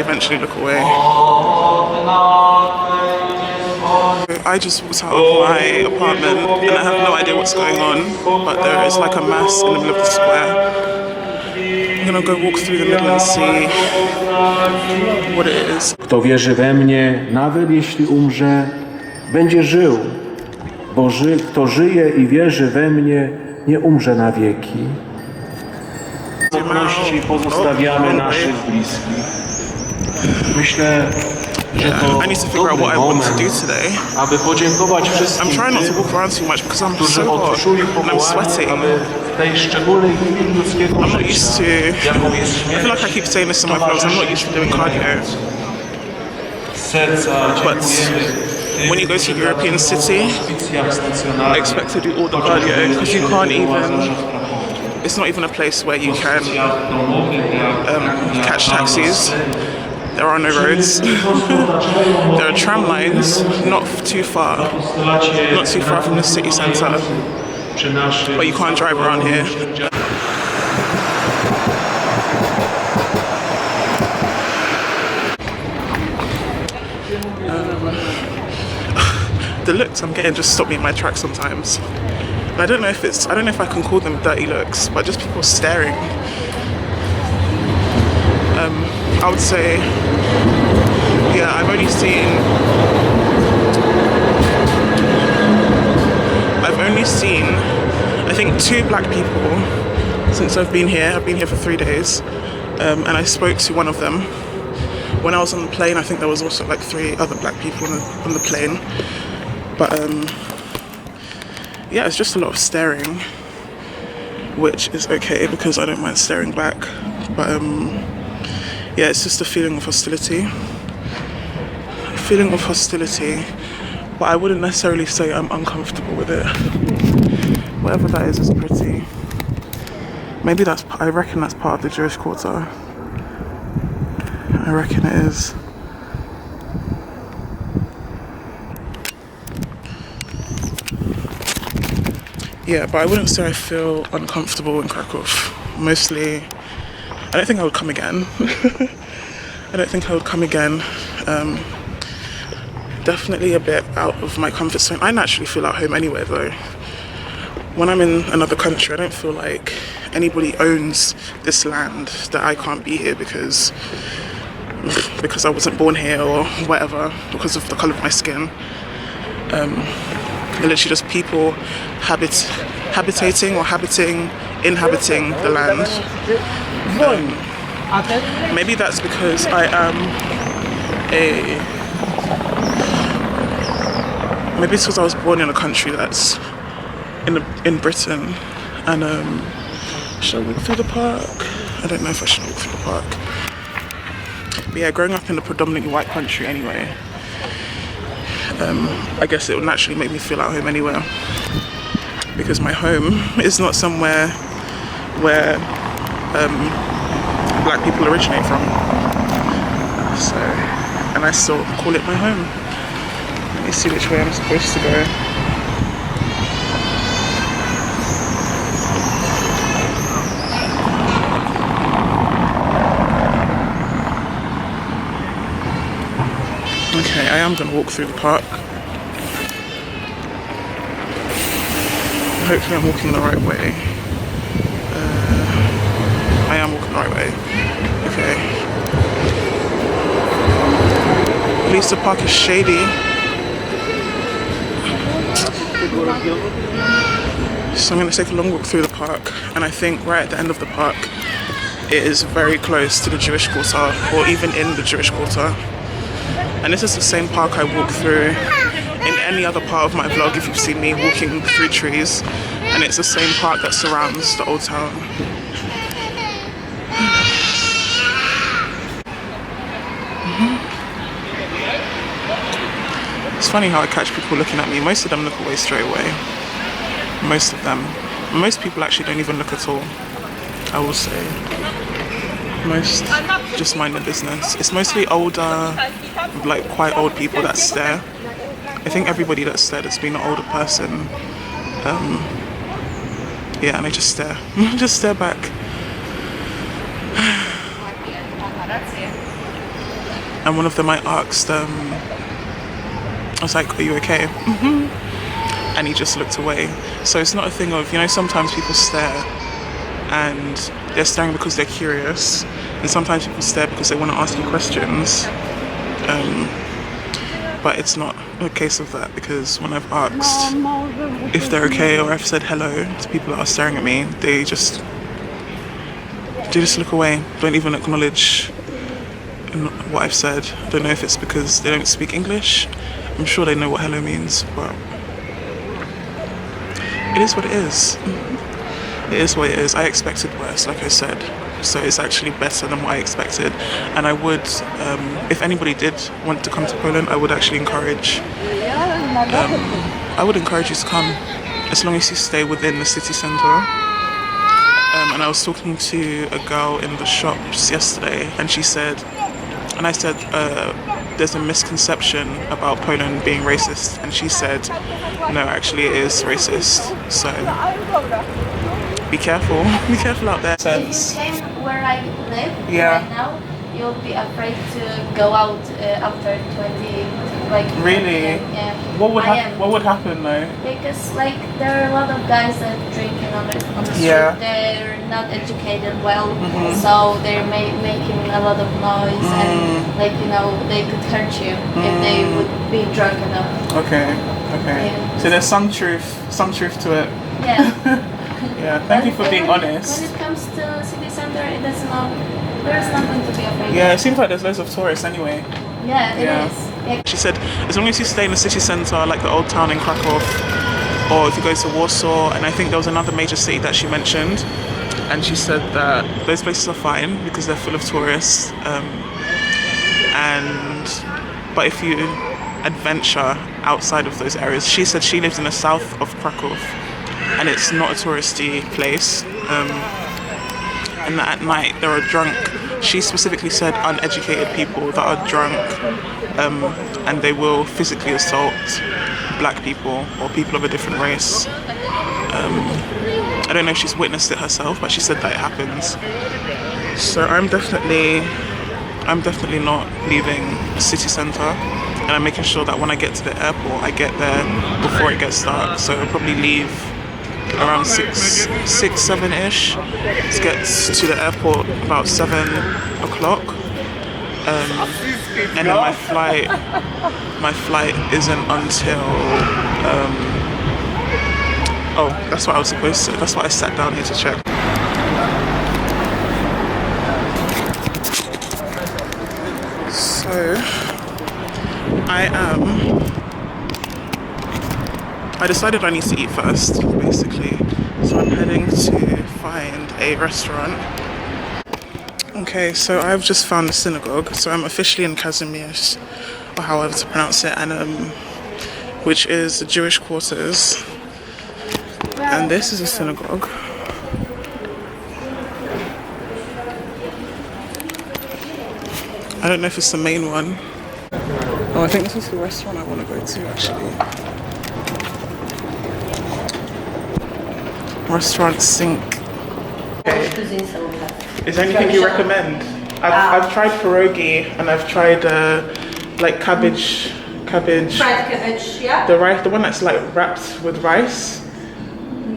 eventually look away. I just walked out of my apartment and I have no idea what's going on, but there is like a mass in the middle of the square. I'm gonna go walk through the middle and see what it is. Kto wierzy we mnie, nawet jeśli umrze, będzie żył, bo kto żyje i wierzy we mnie, nie umrze na wieki. W samotności pozostawiamy naszych bliskich. Myślę, że to dobry moment, aby podziękować wszystkim tym, którzy odczuli powołanie, aby w tej szczególnej chwili ludzkiego życia, jaką jest śmierć, I feel like I keep saying this in my vlogs, I'm not used to doing cardio. But when you go to a European city, I expect to do all the cardio because you can't even, it's not even a place where you can catch taxis. There are no roads. There are tram lines not too far from the city centre, but you can't drive around here. The looks I'm getting just stop me in my tracks sometimes. And I don't know if I can call them dirty looks, but just people staring. I would say, yeah, I've only seen, I think 2 black people since I've been here. I've been here for 3 days, and I spoke to one of them. When I was on the plane, I think there was also like 3 other black people on the plane. But yeah, it's just a lot of staring, which is okay because I don't mind staring back. But yeah, it's just a feeling of hostility. But I wouldn't necessarily say I'm uncomfortable with it. Whatever that is pretty. Maybe I reckon that's part of the Jewish quarter. I reckon it is. Yeah, but I wouldn't say I feel uncomfortable in Krakow. Mostly, I don't think I would come again. Definitely a bit out of my comfort zone. I naturally feel at home anyway though. When I'm in another country, I don't feel like anybody owns this land, that I can't be here because I wasn't born here or whatever, because of the colour of my skin. They're literally just people inhabiting the land. Maybe that's because I am maybe it's because I was born in a country that's in Britain. And should I walk through the park? I don't know if I should walk through the park. But yeah, growing up in a predominantly white country anyway, I guess it would naturally make me feel at home anywhere, because my home is not somewhere where black people originate from. So, and I still call it my home. Let me see which way I'm supposed to go. Okay, I am going to walk through the park. Hopefully I'm walking the right way. I am walking the right way. Okay. At least the park is shady. So I'm going to take a long walk through the park, and I think right at the end of the park it is very close to the Jewish quarter, or even in the Jewish quarter. And this is the same park I walk through in any other part of my vlog if you've seen me walking through trees, and it's the same park that surrounds the Old Town. It's funny how I catch people looking at me. Most of them look away straight away. Most of them. Most people actually don't even look at all, I will say. Most just mind their business. It's mostly older, like quite old people that stare. I think everybody that stared has been an older person. Yeah, and they just stare. Just stare back. and one of them I asked, I was like, "Are you okay?" And he just looked away. So it's not a thing of, you know, sometimes people stare and they're staring because they're curious, and sometimes people stare because they want to ask you questions. But it's not a case of that, because when I've asked if they're okay or I've said hello to people that are staring at me, they just look away, don't even acknowledge what I've said. I don't know if it's because they don't speak English. I'm sure they know what hello means, but it is what it is. It is what it is. I expected worse, like I said. So it's actually better than what I expected. And I would, if anybody did want to come to Poland, I would actually encourage, you to come, as long as you stay within the city centre. And I was talking to a girl in the shops yesterday, and she said, and I said, there's a misconception about Poland being racist, and she said, no, actually it is racist. So be careful out there. If you came where I live Yeah. right now, you'll be afraid to go out after 20, like... Really? Yeah. What would I am. What would happen though? Because like there are a lot of guys that drinking on the street. Yeah. They're not educated well, so they're making a lot of noise, and like, you know, they could hurt you if they would be drunk enough. Okay. Yeah. So there's some truth to it. Yeah. Yeah. Thank you for But being honest. When it comes to city center, there's nothing to be afraid Yeah, of. it seems like there's loads of tourists anyway. Yeah, it Yeah. is. Yeah. She said, as long as you stay in the city centre, like the Old Town in Krakow, or if you go to Warsaw, and I think there was another major city that she mentioned, and she said that those places are fine because they're full of tourists. But if you adventure outside of those areas, she said she lives in the south of Krakow, and it's not a touristy place. And that at night there are drunk, she specifically said uneducated people that are drunk, and they will physically assault black people or people of a different race. I don't know if she's witnessed it herself, but she said that it happens. So I'm definitely not leaving the city centre, and I'm making sure that when I get to the airport, I get there before it gets dark. So I'll probably leave around 7-ish. To get to the airport about 7 o'clock. And then my flight isn't until oh, that's what I was supposed to. That's what I sat down here to check. So I decided I need to eat first, basically. So I'm heading to find a restaurant. Okay, so I've just found a synagogue. So I'm officially in Kazimierz, or however to pronounce it, and which is the Jewish quarters. And this is a synagogue. I don't know if it's the main one. Oh, I think this is the restaurant I want to go to, actually. Restaurant Sink. Okay. Is there anything you recommend? I've tried pierogi, and I've tried like cabbage. Fried cabbage, yeah? The rice, the one that's like wrapped with rice.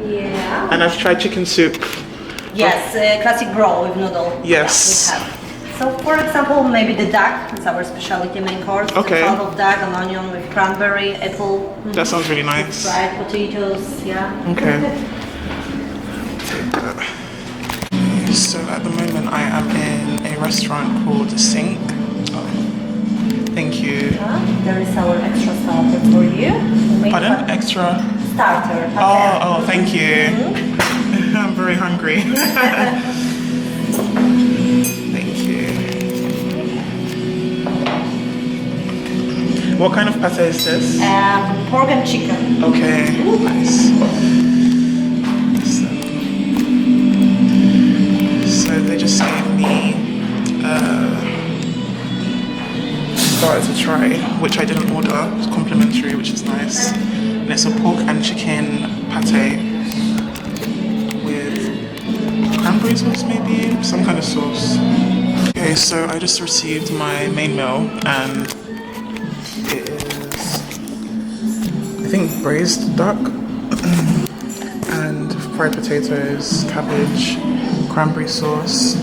Yeah. And I've tried chicken soup. Yes, classic roll with noodle. Yes. Yeah, we have. So, for example, maybe the duck. It's our specialty main course. Okay. A pot of duck, an onion with cranberry, apple. That sounds really nice. Fried potatoes, yeah. Okay. Take that. So at the moment I am in a restaurant called Sink. Oh, thank you. There is our extra starter for you. Pardon? Extra? Starter. Oh, thank you. I'm very hungry. Thank you. What kind of pate is this? Pork and chicken. Okay, nice. So they just gave me starter to try, which I didn't order. It's complimentary, which is nice. And it's a pork and chicken pate with cranberry sauce, maybe some kind of sauce. Okay, so I just received my main meal and it is, I think, braised duck and fried potatoes, cabbage, cranberry sauce,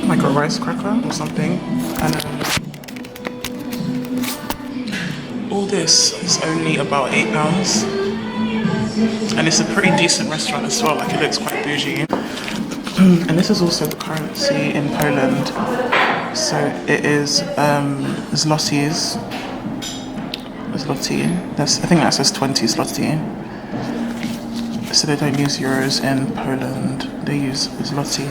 like a rice cracker or something, and all this is only about £8, and it's a pretty decent restaurant as well. Like, it looks quite bougie. And this is also the currency in Poland. So it is zlotys. Zloty. I think that says 20 zloty. So they don't use euros in Poland. They use zloty.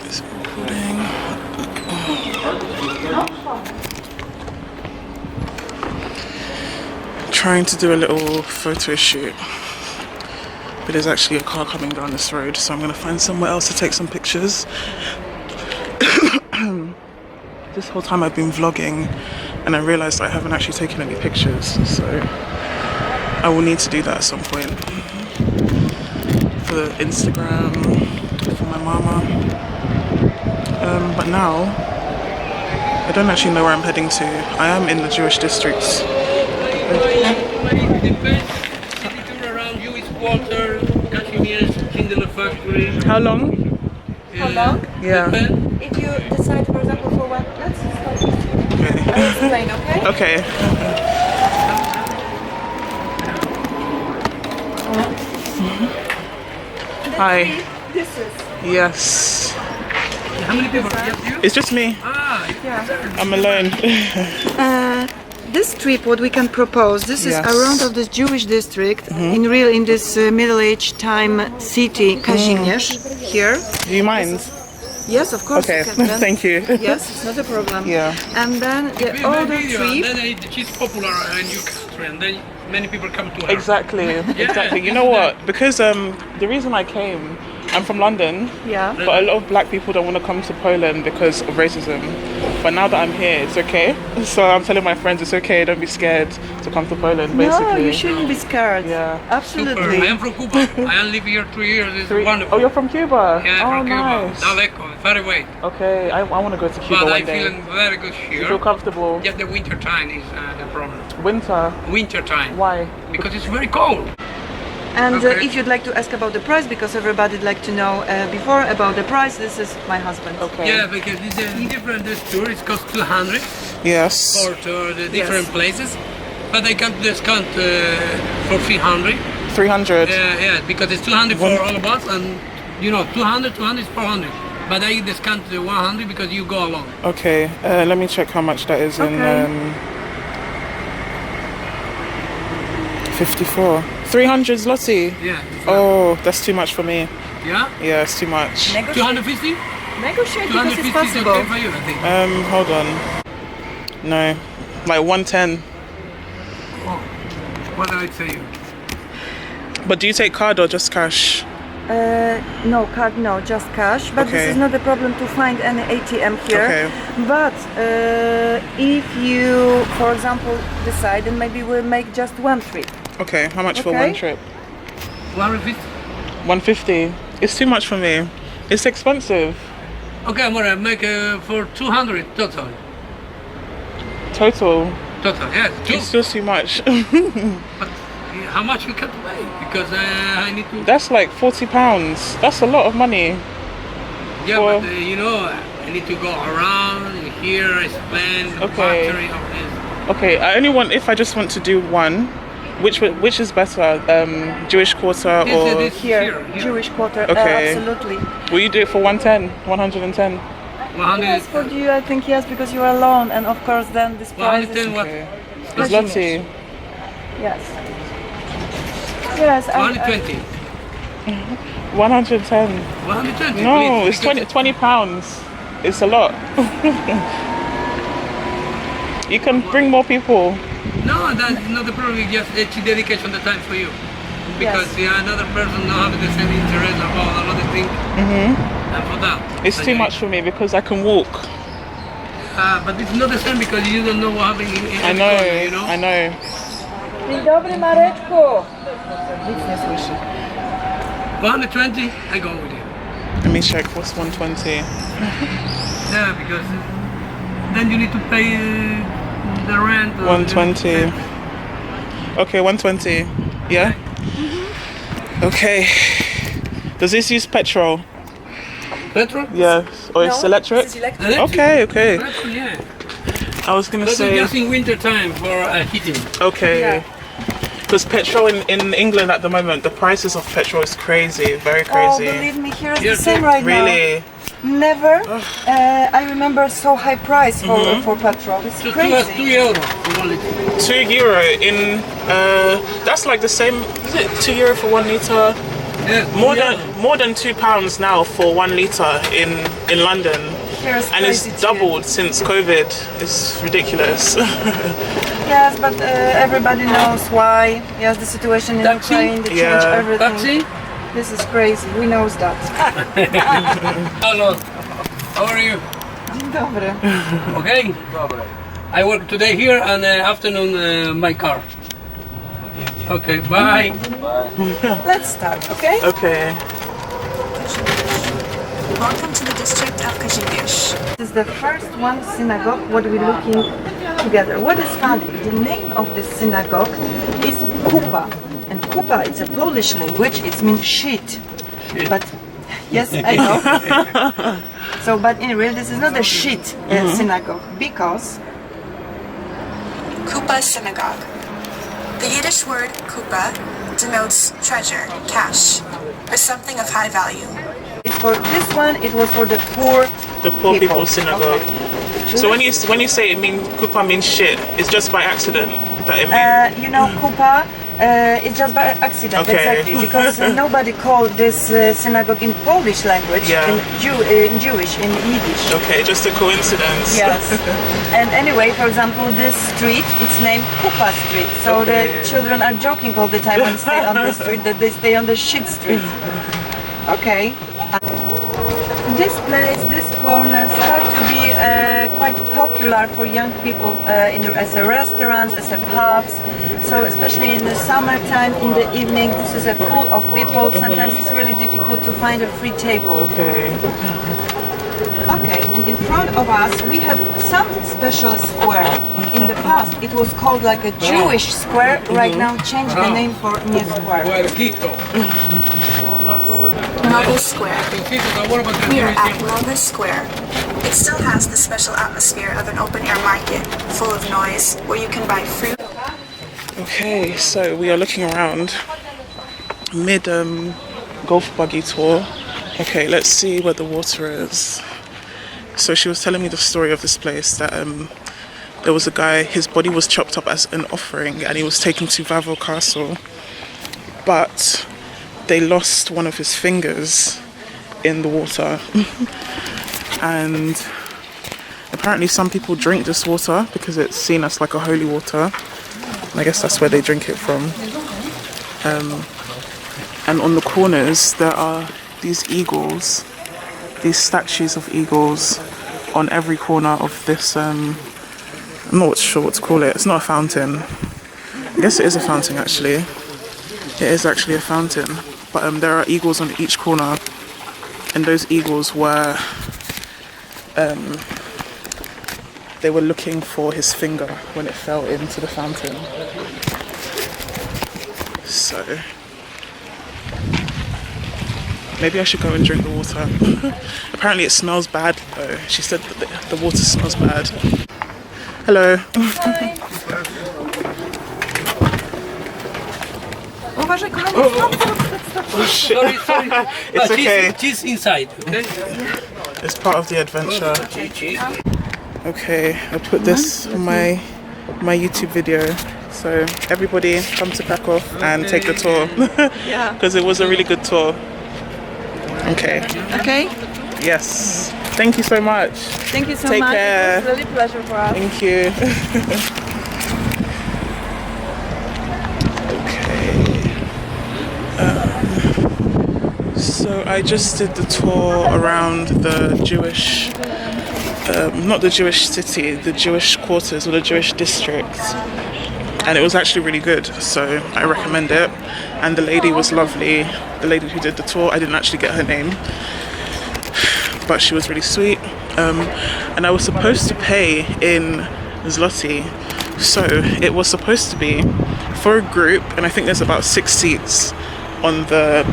It's recording. Trying to do a little photo shoot, but there's actually a car coming down this road, so I'm gonna find somewhere else to take some pictures. This whole time I've been vlogging and I realized I haven't actually taken any pictures, so I will need to do that at some point for the Instagram, for my mama. But now I don't actually know where I'm heading to. I am in the Jewish districts. Around Jewish quarter, Kazimierz Jewish factory. How long? How long? Yeah. If you decide, for example, for one, let's start. Okay. I'll explain, okay? Okay. Hi. This is. Yes. How many people? Just you? It's just me. Ah, I'm alone. This trip, what we can propose, this is Yes. around of this Jewish district, in this middle-aged time city, Kazimierz, here. Do you mind? Yes, of course. Okay. you can then. Thank you. Yes, it's not a problem. Yeah. And then the other trip. Then she's popular in your country, and then many people come to her. Exactly. Exactly. You know what? Because the reason I came, I'm from London. Yeah. But a lot of black people don't want to come to Poland because of racism. But now that I'm here, it's okay. So I'm telling my friends it's okay. Don't be scared to come to Poland. Basically. No, you shouldn't be scared. Yeah. Super. I Absolutely. am from Cuba. I live here 3 years. It's wonderful. Oh, you're from Cuba? Yeah, Oh, from Cuba. nice. Daleko, very way. Okay, I want to go to Cuba But one I'm day. feeling very good You feel here. comfortable? Just the winter time is the problem. Winter? Winter time. Why? Because it's very cold. And Okay. if you'd like to ask about the price, because everybody'd like to know before about the price, this is my husband. Okay. Yeah, because it's different. This tour it costs 200 Yes. for the different places, but I can discount for 300. 300. Yeah, because it's 200 for all of us, and 200 is 400. But I discount the 100 because you go along. Okay, let me check how much that is in Okay. 54. 300 zloty. Yeah. Oh, that's too much for me. Yeah. Yeah, it's too much. 250. Negotiate because it's 250 is possible. okay for you, I think. Hold on. No, like 110. Oh, what did I tell you? But do you take card or just cash? No card, no, just cash. But Okay. this is not a problem to find any ATM here. Okay. But if you, for example, decide, then maybe we'll make just one trip. Okay, how much for Okay. one trip? 150. 150. It's too much for me. It's expensive. Okay, I'm gonna make for 200 total. Total. Total, yes. It's still too much. But how much you can pay? Because I need to. That's like £40. That's a lot of money. Yeah, for- but I need to go around here. I spend the Okay. factory of this. Okay, I only want if I just want to do one. Which is better, Jewish quarter or This Here, Jewish quarter. Okay. Absolutely. will you do it for 110, 110? 100. Yes, for you, I think yes, because you are alone, and of course, then this price 110 is. what? Okay. Kazimierz. Zloty. Yes. Yes, 120. 110. 120. No, please, it's because 20 pounds. It's a lot. You can bring more people. No, that's not the problem. It's dedication the time for you. Because another person not having the same interest about another thing. And for that. It's too much for me because I can walk. But it's not the same because you don't know what happened in I know, the corner, I know. Dzień dobry, Mareczku. Nic nie słyszy. 120, I go with you. Let me check. What's 120? Yeah, because then you need to pay the rent. or 120. Okay, 120. Yeah? Okay. Does this use petrol? Petrol? Yes. Or it's electric? Electric? Okay, okay. Petrol, yeah. I was gonna But say, just in winter time for heating. okay. Because petrol in England at the moment, the prices of petrol is crazy, very Oh, crazy. believe me, here is Here the same too. right Really? now. Never. I remember so high price for petrol. It's So crazy. 2 euro for 1 liter. €2 in that's like the same. Is it €2 for 1 liter? Yeah, More than £2 now for 1 liter in London, Here is and it's crazy too. doubled since COVID. It's ridiculous. Yes, but everybody knows why. Yes, the situation in Taxi? Ukraine, they Yeah. change everything. Taxi? This is crazy. We knows that. Hello. How are you? Dzień dobry. Okay. I work today here and afternoon my car. Okay, bye. Let's start, okay? Okay. Welcome to the district of Kazimierz. This is the first one synagogue what we're looking together. What is funny, the name of this synagogue is Kupa. And Kupa, it's a Polish language, it means shit. But, yes, I know. So, but in real, this is not a shit synagogue, because Kupa Synagogue. The Yiddish word kupa denotes treasure, cash, or something of high value. it's for this one, it was for the poor The poor people. people's synagogue. Okay. So when you say it means kupa means shit, it's just by accident that it means. You know, Kupa, it's just by accident, Okay. exactly, because nobody called this synagogue in Polish language, Yeah. in Jewish, in Yiddish. Okay, just a coincidence. Yes. And anyway, for example, this street, it's named Kupa Street. So Okay. the children are joking all the time when they stay on the street that they stay on the shit street. Okay. This place, this corner, start to be quite popular for young people as a restaurants, as a pubs. So especially in the summertime, in the evening, this is full of people. Sometimes it's really difficult to find a free table. Okay. Okay, and in front of us we have some special square. In the past it was called like a Jewish square, right now changed the name for New Square. Huerquito. Noble Square. What about the We are Jewish at Noble Square. It still has the special atmosphere of an open-air market, full of noise, where you can buy fruit. Okay, so we are looking around mid golf buggy tour. Okay, let's see where the water is. So she was telling me the story of this place that there was a guy, his body was chopped up as an offering and he was taken to Wawel Castle, but they lost one of his fingers in the water. And apparently some people drink this water because it's seen as like a holy water. I guess that's where they drink it from. And on the corners there are these eagles, these statues of eagles on every corner of this, I'm not sure what to call it. It's not a fountain. I guess it is a fountain actually. It is actually a fountain. But there are eagles on each corner, and those eagles were, they were looking for his finger when it fell into the fountain. So maybe I should go and drink the water. Apparently it smells bad though. She said that the water smells bad. Hello. Uważaj, kochani, Sorry. It's okay. Cheese inside, okay? It's part of the adventure. Okay, I put this on my YouTube video. So everybody come to Krakow and take the tour. Yeah. Because it was a really good tour. Okay. Okay, Yes. Thank you so much. thank you so Take much. care. It was really a pleasure for us. Thank you. Okay. So I just did the tour around the Jewish, not the Jewish city, the Jewish quarters or the Jewish district. and it was actually really good, so I recommend it. And the lady was lovely. The lady who did the tour, I didn't actually get her name, but she was really sweet. And I was supposed to pay in zloty, so it was supposed to be for a group, and I think there's about 6 seats on the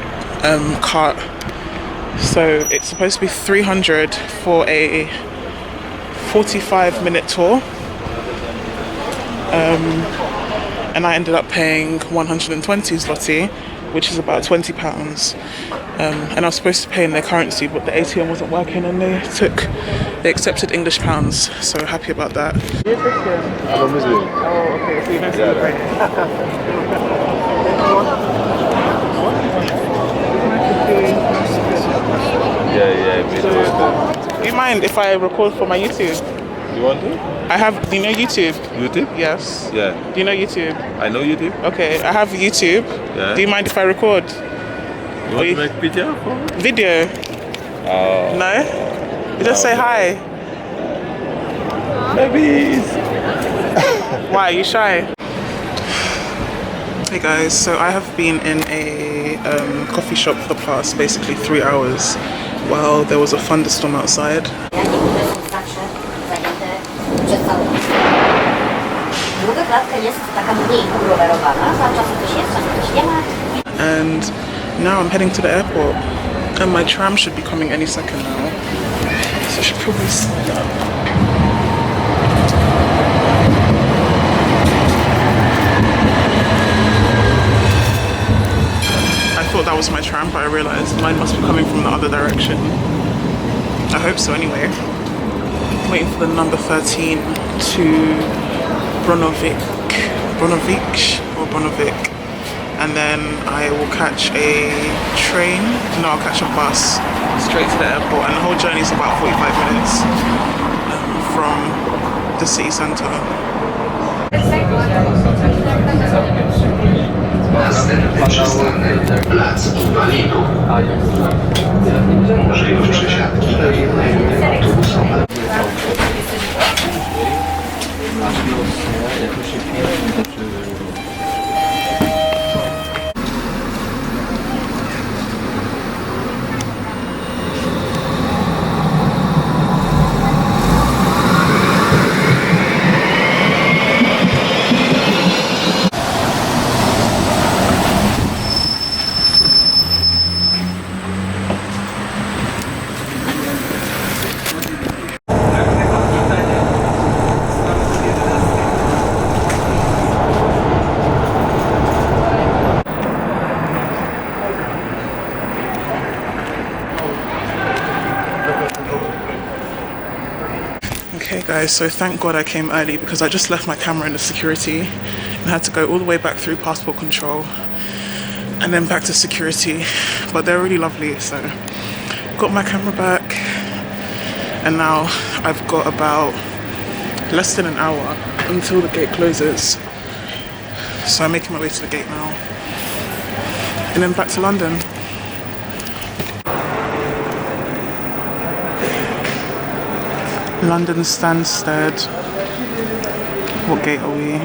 cart, so it's supposed to be 300 for a 45-minute tour, and I ended up paying 120 zloty, which is about £20. And I was supposed to pay in their currency, but the ATM wasn't working, and they accepted English pounds, so happy about that. I'm a Muslim. Oh, okay, so you don't celebrate. Yeah, Do you mind if I record for my YouTube? You want to? Do you know YouTube? YouTube? Yes. Yeah. Do you know YouTube? I know YouTube. Okay, I have YouTube. Yeah. Do you mind if I record? You want to make video for me? Video? No? You just say hi. Maybe. Why, are you shy? Hey guys, so I have been in a coffee shop for the past basically 3 hours while there was a thunderstorm outside. And now I'm heading to the airport, and my tram should be coming any second now, so I should probably sign up. I thought that was my tram, but I realised mine must be coming from the other direction. I hope so anyway. Waiting for the number 13 to Bronovic, and then I will catch a train. No, I'll catch a bus straight to the airport, and the whole journey is about 45 minutes from the city centre. Następny przystanek Plac Inwalidów. Możliwość przesiadki do jednego autobusu. Okay guys, so thank God I came early, because I just left my camera in the security and had to go all the way back through passport control and then back to security, but they're really lovely, so got my camera back, and now I've got about less than an hour until the gate closes, so I'm making my way to the gate now and then back to London. London Stansted. What gate are we?